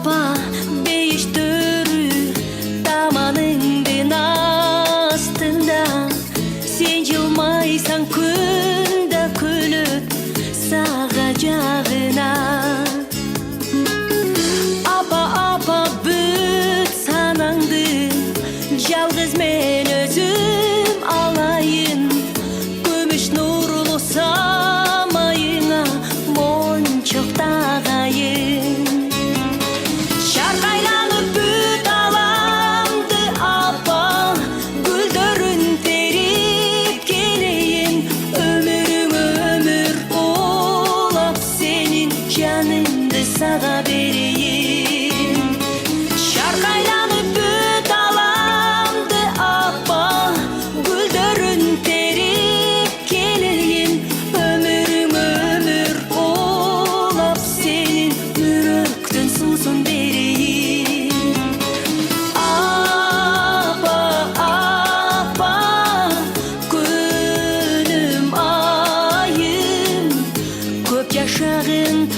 Apa beyiş tamanыңдын астында сен жылмайсаң күн да күлүп сага жагына апа бүт санаңды жалгыз мен өзүм алайын күмүш нурлуу самайыңа мончоктагайын Sağa vereyim Şarkaylanıp büt alamdı apa Güldürün terip geleyim Ömürüm ömür olap senin Yürektün susun vereyim Apa Günüm ayım Köp yaşağın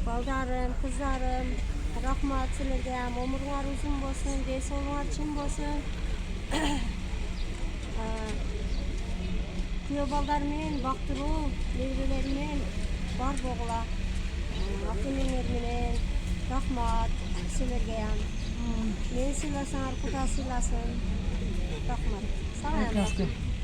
Балдарым, кыздарым, рахмат силерге, өмүрүңөр узун болсун, десоңор чын болсун. Күйөө балдар менен бактыруу нерселер менен бар болгула. Ата-энеңер менен рахмат силерге. Мени сыйласаңар, Кудай сыйласын. Рахмат. Салам.